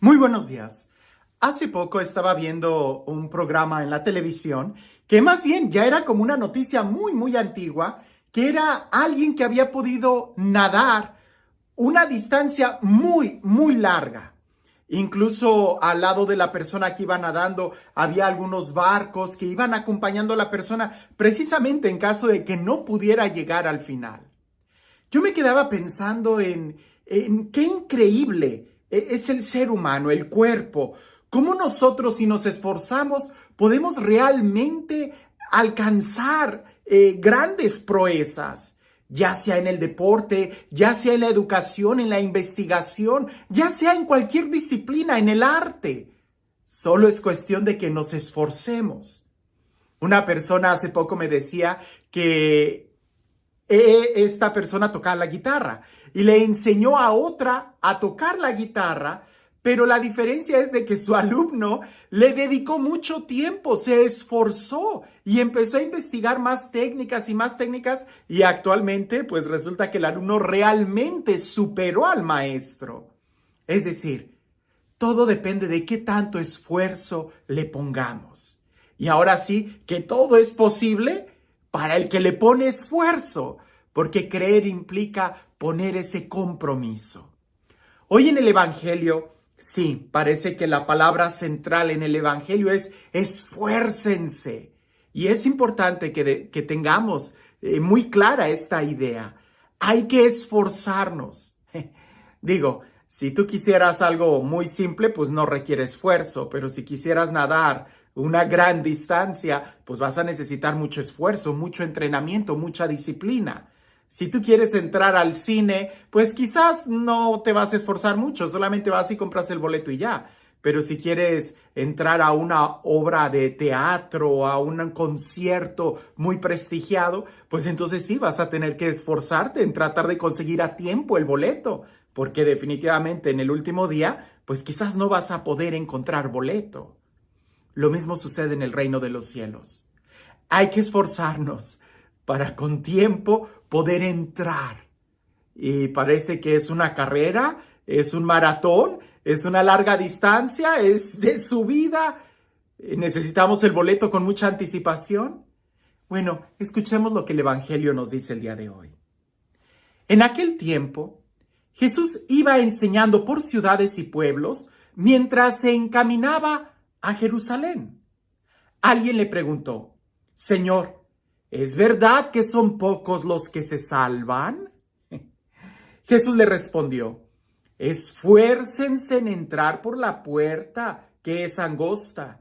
Muy buenos días. Hace poco estaba viendo un programa en la televisión que más bien ya era como una noticia muy antigua, que era alguien que había podido nadar una distancia muy larga. Incluso al lado de la persona que iba nadando había algunos barcos que iban acompañando a la persona precisamente en caso de que no pudiera llegar al final. Yo me quedaba pensando en qué increíble es el ser humano, el cuerpo, cómo nosotros si nos esforzamos podemos realmente alcanzar grandes proezas, ya sea en el deporte, ya sea en la educación, en la investigación, ya sea en cualquier disciplina, en el arte. Solo es cuestión de que nos esforcemos. Una persona hace poco me decía que esta persona tocaba la guitarra y le enseñó a otra a tocar la guitarra, pero la diferencia es de que su alumno le dedicó mucho tiempo, se esforzó y empezó a investigar más técnicas y actualmente pues resulta que el alumno realmente superó al maestro. Es decir, todo depende de qué tanto esfuerzo le pongamos. Y ahora sí que todo es posible para el que le pone esfuerzo, porque creer implica poner ese compromiso. Hoy en el Evangelio, sí, parece que la palabra central en el Evangelio es esfuércense. Y es importante que tengamos muy clara esta idea. Hay que esforzarnos. Digo, si tú quisieras algo muy simple, pues no requiere esfuerzo, pero si quisieras nadar una gran distancia, pues vas a necesitar mucho esfuerzo, mucho entrenamiento, mucha disciplina. Si tú quieres entrar al cine, pues quizás no te vas a esforzar mucho, solamente vas y compras el boleto y ya. Pero si quieres entrar a una obra de teatro o a un concierto muy prestigiado, pues entonces sí vas a tener que esforzarte en tratar de conseguir a tiempo el boleto, porque definitivamente en el último día, pues quizás no vas a poder encontrar boleto. Lo mismo sucede en el reino de los cielos. Hay que esforzarnos para con tiempo poder entrar. Y parece que es una carrera, es un maratón, es una larga distancia, es de subida. Necesitamos el boleto con mucha anticipación. Bueno, escuchemos lo que el Evangelio nos dice el día de hoy. En aquel tiempo, Jesús iba enseñando por ciudades y pueblos mientras se encaminaba a Jerusalén. Alguien le preguntó: Señor, ¿es verdad que son pocos los que se salvan? Jesús le respondió: esfuércense en entrar por la puerta, que es angosta,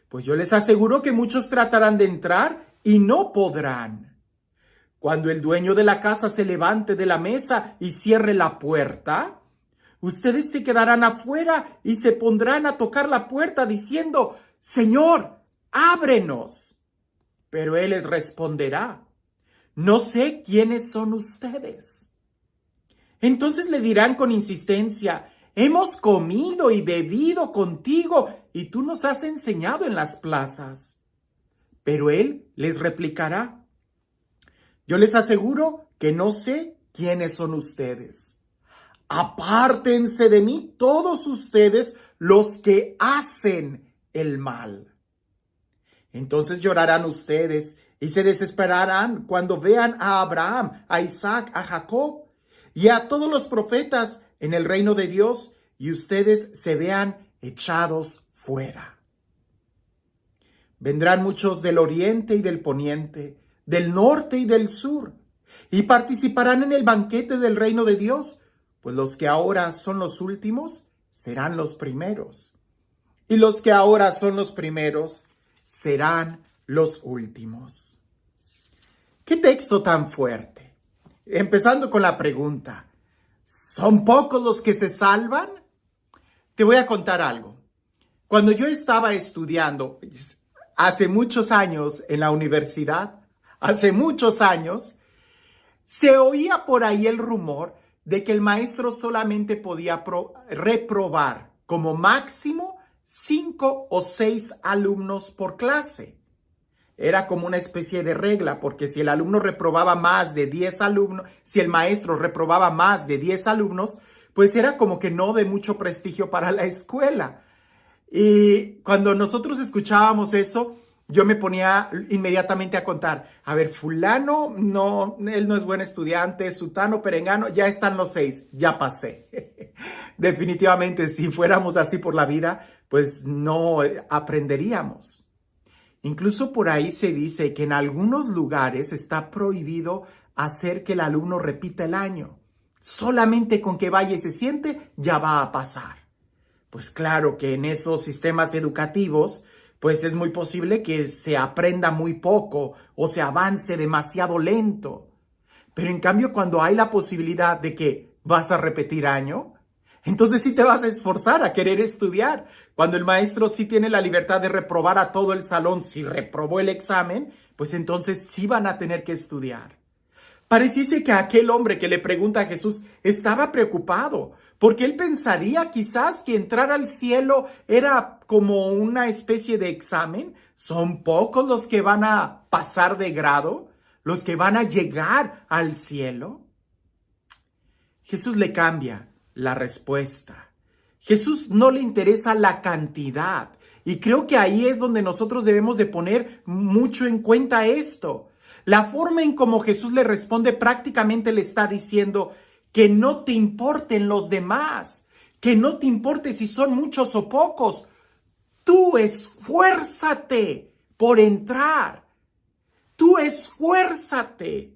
pues yo les aseguro que muchos tratarán de entrar y no podrán. Cuando el dueño de la casa se levante de la mesa y cierre la puerta, ustedes se quedarán afuera y se pondrán a tocar la puerta diciendo: Señor, ábrenos. Pero él les responderá: no sé quiénes son ustedes. Entonces le dirán con insistencia: hemos comido y bebido contigo y tú nos has enseñado en las plazas. Pero él les replicará: yo les aseguro que no sé quiénes son ustedes. Apártense de mí todos ustedes los que hacen el mal. Entonces llorarán ustedes y se desesperarán cuando vean a Abraham, a Isaac, a Jacob y a todos los profetas en el reino de Dios y ustedes se vean echados fuera. Vendrán muchos del oriente y del poniente, del norte y del sur, y participarán en el banquete del reino de Dios, pues los que ahora son los últimos serán los primeros, y los que ahora son los primeros serán los últimos. ¿Qué texto tan fuerte? Empezando con la pregunta: ¿son pocos los que se salvan? Te voy a contar algo. Cuando yo estaba estudiando hace muchos años en la universidad, hace muchos años, se oía por ahí el rumor de que el maestro solamente podía reprobar como máximo 5 o 6 alumnos por clase. Era como una especie de regla, porque si el alumno reprobaba más de 10 alumnos, si el maestro reprobaba más de 10 alumnos, pues era como que no de mucho prestigio para la escuela. Y cuando nosotros escuchábamos eso, yo me ponía inmediatamente a contar, a ver, fulano, no, él no es buen estudiante, sutano, perengano, ya están los 6, ya pasé. Definitivamente, si fuéramos así por la vida, pues no aprenderíamos. Incluso por ahí se dice que en algunos lugares está prohibido hacer que el alumno repita el año. Solamente con que vaya y se siente, ya va a pasar. Pues claro que en esos sistemas educativos, pues es muy posible que se aprenda muy poco o se avance demasiado lento. Pero en cambio, cuando hay la posibilidad de que vas a repetir año, entonces sí te vas a esforzar a querer estudiar. Cuando el maestro sí tiene la libertad de reprobar a todo el salón si reprobó el examen, pues entonces sí van a tener que estudiar. Pareciese que aquel hombre que le pregunta a Jesús estaba preocupado, porque él pensaría quizás que entrar al cielo era como una especie de examen. Son pocos los que van a pasar de grado, los que van a llegar al cielo. Jesús le cambia la respuesta. Jesús no le interesa la cantidad. Y creo que ahí es donde nosotros debemos de poner mucho en cuenta esto. La forma en cómo Jesús le responde prácticamente le está diciendo que no te importen los demás, que no te importe si son muchos o pocos. Tú esfuérzate por entrar. Tú esfuérzate.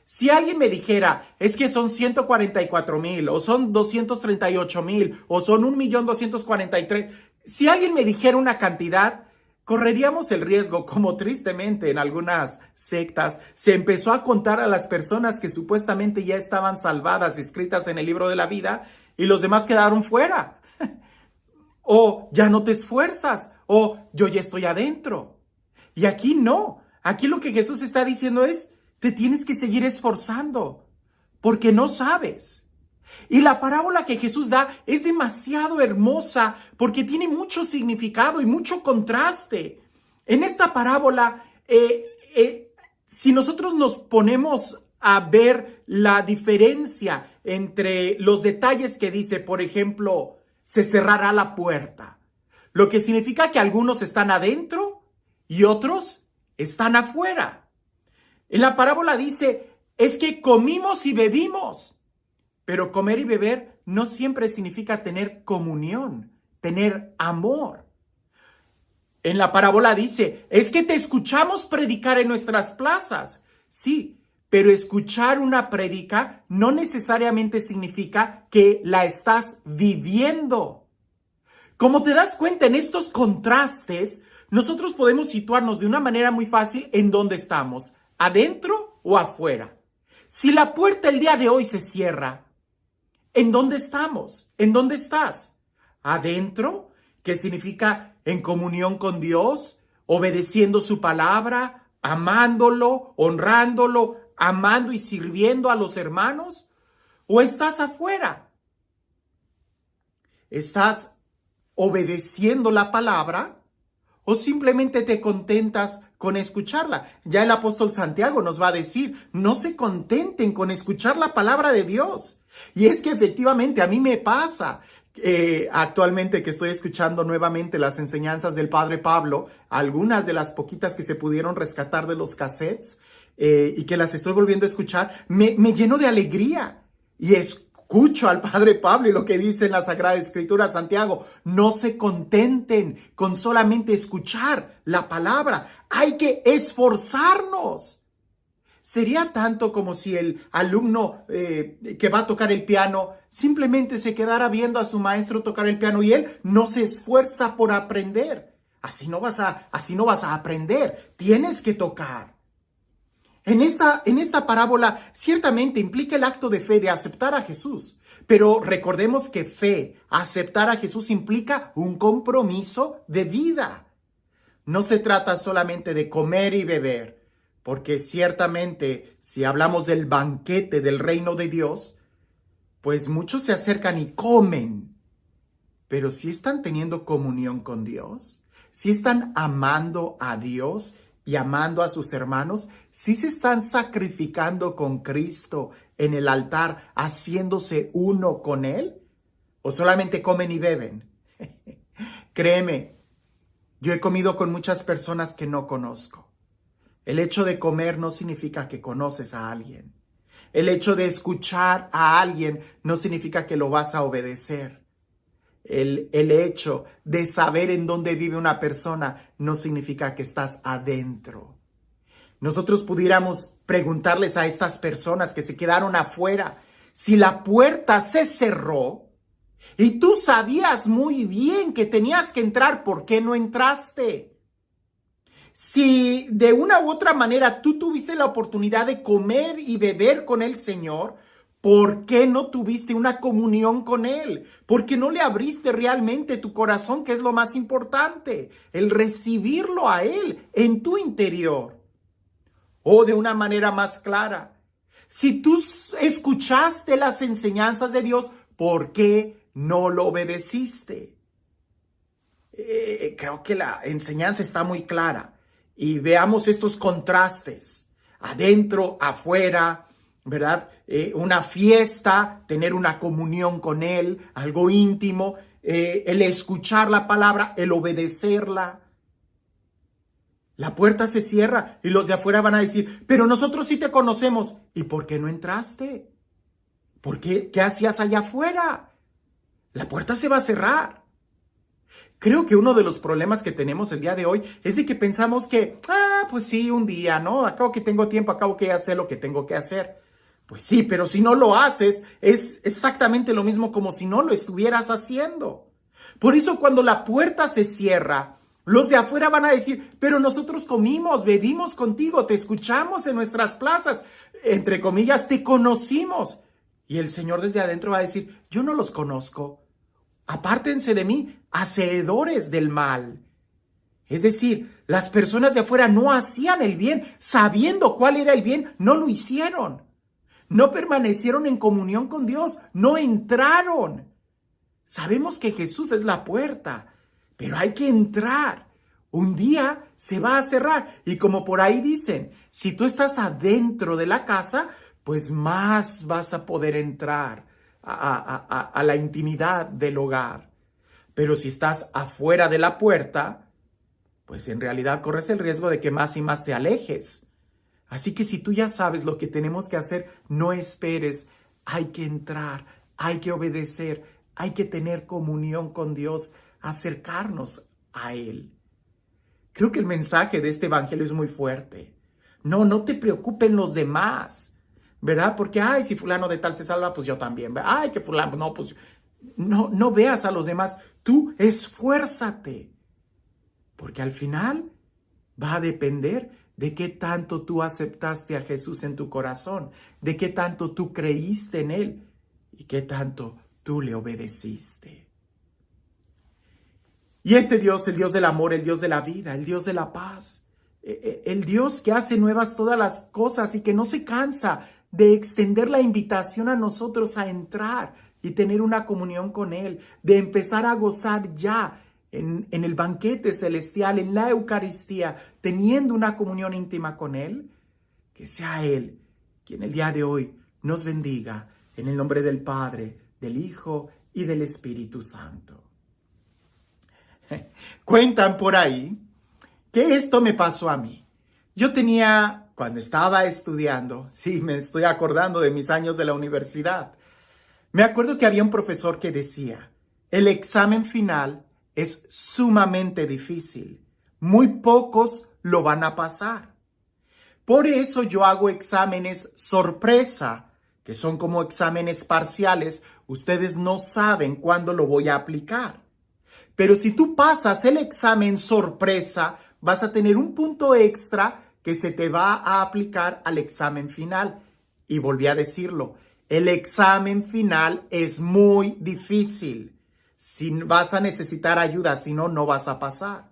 Si alguien me dijera, es que son 144,000, o son 238,000, o son 1,243,000, si alguien me dijera una cantidad, correríamos el riesgo, como tristemente en algunas sectas se empezó a contar a las personas que supuestamente ya estaban salvadas, escritas en el libro de la vida, y los demás quedaron fuera. O ya no te esfuerzas, o yo ya estoy adentro. Y aquí no, aquí lo que Jesús está diciendo es, te tienes que seguir esforzando, porque no sabes. Y la parábola que Jesús da es demasiado hermosa, porque tiene mucho significado y mucho contraste. En esta parábola, si nosotros nos ponemos a ver la diferencia entre los detalles que dice, por ejemplo, se cerrará la puerta, lo que significa que algunos están adentro y otros están afuera. En la parábola dice, es que comimos y bebimos, pero comer y beber no siempre significa tener comunión, tener amor. En la parábola dice, es que te escuchamos predicar en nuestras plazas. Sí, pero escuchar una prédica no necesariamente significa que la estás viviendo. Como te das cuenta, en estos contrastes, nosotros podemos situarnos de una manera muy fácil en dónde estamos, adentro o afuera. Si la puerta el día de hoy se cierra, ¿en dónde estamos? ¿En dónde estás? ¿Adentro? ¿Qué significa en comunión con Dios? ¿Obedeciendo su palabra? ¿Amándolo? ¿Honrándolo? ¿Amando y sirviendo a los hermanos? ¿O estás afuera? ¿Estás obedeciendo la palabra? ¿O simplemente te contentas con escucharla? Ya el apóstol Santiago nos va a decir, no se contenten con escuchar la palabra de Dios. Y es que efectivamente a mí me pasa actualmente que estoy escuchando nuevamente las enseñanzas del Padre Pablo, algunas de las poquitas que se pudieron rescatar de los cassettes y que las estoy volviendo a escuchar, me lleno de alegría y escucho al Padre Pablo y lo que dice en la Sagrada Escritura, Santiago, no se contenten con solamente escuchar la palabra, hay que esforzarnos. Sería tanto como si el alumno que va a tocar el piano simplemente se quedara viendo a su maestro tocar el piano y él no se esfuerza por aprender. Así no vas a aprender, tienes que tocar. En esta parábola ciertamente implica el acto de fe de aceptar a Jesús, pero recordemos que fe, aceptar a Jesús implica un compromiso de vida. No se trata solamente de comer y beber, porque ciertamente si hablamos del banquete del reino de Dios, pues muchos se acercan y comen, pero si están teniendo comunión con Dios, si están amando a Dios y amando a sus hermanos, si se están sacrificando con Cristo en el altar haciéndose uno con Él? ¿O solamente comen y beben? Créeme, yo he comido con muchas personas que no conozco. El hecho de comer no significa que conoces a alguien. El hecho de escuchar a alguien no significa que lo vas a obedecer. El hecho de saber en dónde vive una persona no significa que estás adentro. Nosotros pudiéramos preguntarles a estas personas que se quedaron afuera, si la puerta se cerró y tú sabías muy bien que tenías que entrar, ¿por qué no entraste? Si de una u otra manera tú tuviste la oportunidad de comer y beber con el Señor, ¿por qué no tuviste una comunión con Él? ¿Por qué no le abriste realmente tu corazón, que es lo más importante? El recibirlo a Él en tu interior. O de una manera más clara, si tú escuchaste las enseñanzas de Dios, ¿por qué no lo obedeciste? Creo que la enseñanza está muy clara. Y veamos estos contrastes, adentro, afuera, ¿verdad? Una fiesta, tener una comunión con Él, algo íntimo, el escuchar la palabra, el obedecerla. La puerta se cierra y los de afuera van a decir, pero nosotros sí te conocemos. ¿Y por qué no entraste? ¿Por qué? ¿Qué hacías allá afuera? La puerta se va a cerrar. Creo que uno de los problemas que tenemos el día de hoy es de que pensamos que, pues sí, un día, ¿no? Acabo que tengo tiempo, acabo que hacer lo que tengo que hacer. Pues sí, pero si no lo haces, es exactamente lo mismo como si no lo estuvieras haciendo. Por eso cuando la puerta se cierra, los de afuera van a decir, pero nosotros comimos, bebimos contigo, te escuchamos en nuestras plazas, entre comillas, te conocimos. Y el Señor desde adentro va a decir, yo no los conozco. Apártense de mí, hacedores del mal. Es decir, las personas de afuera no hacían el bien, sabiendo cuál era el bien, no lo hicieron. No permanecieron en comunión con Dios, no entraron. Sabemos que Jesús es la puerta, pero hay que entrar. Un día se va a cerrar y como por ahí dicen, si tú estás adentro de la casa, pues más vas a poder entrar a la intimidad del hogar. Pero si estás afuera de la puerta, pues en realidad corres el riesgo de que más y más te alejes. Así que si tú ya sabes lo que tenemos que hacer, no esperes. Hay que entrar, hay que obedecer, hay que tener comunión con Dios, acercarnos a Él. Creo que el mensaje de este evangelio es muy fuerte. No te preocupen los demás. ¿Verdad? Porque, si fulano de tal se salva, pues yo también. Que fulano, no, pues no veas a los demás. Tú esfuérzate. Porque al final va a depender de qué tanto tú aceptaste a Jesús en tu corazón, de qué tanto tú creíste en Él y qué tanto tú le obedeciste. Y este Dios, el Dios del amor, el Dios de la vida, el Dios de la paz, el Dios que hace nuevas todas las cosas y que no se cansa de extender la invitación a nosotros a entrar y tener una comunión con Él, de empezar a gozar ya en el banquete celestial, en la Eucaristía, teniendo una comunión íntima con Él, que sea Él quien el día de hoy nos bendiga en el nombre del Padre, del Hijo y del Espíritu Santo. Cuentan por ahí que esto me pasó a mí. Yo tenía... Cuando estaba estudiando, sí, me estoy acordando de mis años de la universidad. Me acuerdo que había un profesor que decía, el examen final es sumamente difícil. Muy pocos lo van a pasar. Por eso yo hago exámenes sorpresa, que son como exámenes parciales. Ustedes no saben cuándo lo voy a aplicar. Pero si tú pasas el examen sorpresa, vas a tener un punto extra que se te va a aplicar al examen final. Y volví a decirlo, el examen final es muy difícil. Si vas a necesitar ayuda, si no, no vas a pasar.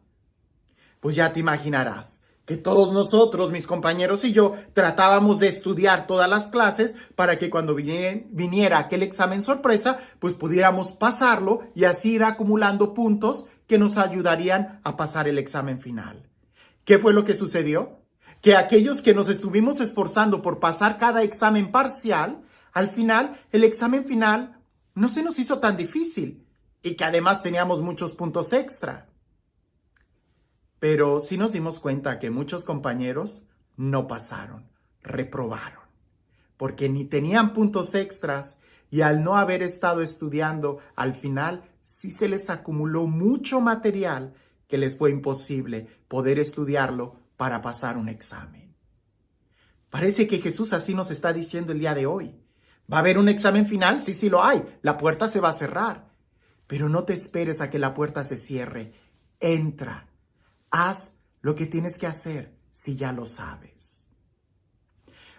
Pues ya te imaginarás que todos nosotros, mis compañeros y yo, tratábamos de estudiar todas las clases para que cuando viniera aquel examen sorpresa, pues pudiéramos pasarlo y así ir acumulando puntos que nos ayudarían a pasar el examen final. ¿Qué fue lo que sucedió? Que aquellos que nos estuvimos esforzando por pasar cada examen parcial, al final, el examen final no se nos hizo tan difícil y que además teníamos muchos puntos extra. Pero sí nos dimos cuenta que muchos compañeros no pasaron, reprobaron, porque ni tenían puntos extras y al no haber estado estudiando, al final sí se les acumuló mucho material que les fue imposible poder estudiarlo para pasar un examen. Parece que Jesús así nos está diciendo el día de hoy. ¿Va a haber un examen final? Sí, sí lo hay. La puerta se va a cerrar. Pero no te esperes a que la puerta se cierre. Entra. Haz lo que tienes que hacer si ya lo sabes.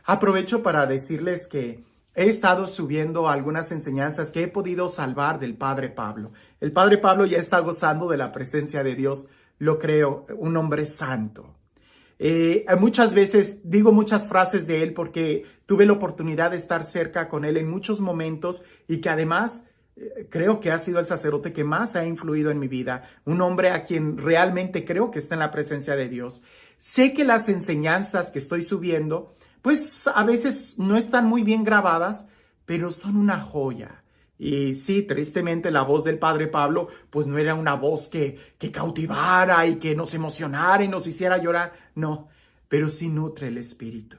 Aprovecho para decirles que he estado subiendo algunas enseñanzas que he podido salvar del Padre Pablo. El Padre Pablo ya está gozando de la presencia de Dios, lo creo, un hombre santo. Muchas veces digo muchas frases de él porque tuve la oportunidad de estar cerca con él en muchos momentos y que además creo que ha sido el sacerdote que más ha influido en mi vida, un hombre a quien realmente creo que está en la presencia de Dios. Sé que las enseñanzas que estoy subiendo, pues a veces no están muy bien grabadas, pero son una joya. Y sí, tristemente la voz del Padre Pablo, pues no era una voz que cautivara y que nos emocionara y nos hiciera llorar, no, pero sí nutre el espíritu.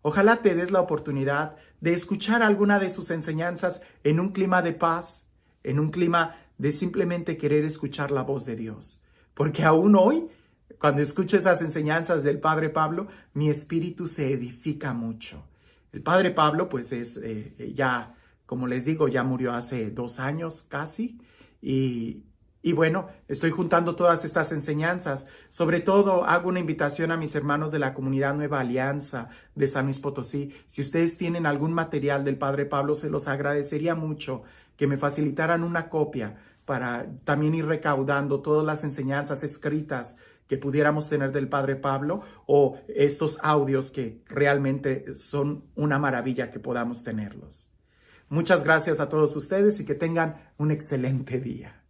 Ojalá te des la oportunidad de escuchar alguna de sus enseñanzas en un clima de paz, en un clima de simplemente querer escuchar la voz de Dios. Porque aún hoy, cuando escucho esas enseñanzas del Padre Pablo, mi espíritu se edifica mucho. El Padre Pablo, pues es ya, como les digo, ya murió hace 2 años casi. Y bueno, estoy juntando todas estas enseñanzas. Sobre todo, hago una invitación a mis hermanos de la comunidad Nueva Alianza de San Luis Potosí. Si ustedes tienen algún material del Padre Pablo, se los agradecería mucho que me facilitaran una copia para también ir recaudando todas las enseñanzas escritas que pudiéramos tener del Padre Pablo o estos audios que realmente son una maravilla que podamos tenerlos. Muchas gracias a todos ustedes y que tengan un excelente día.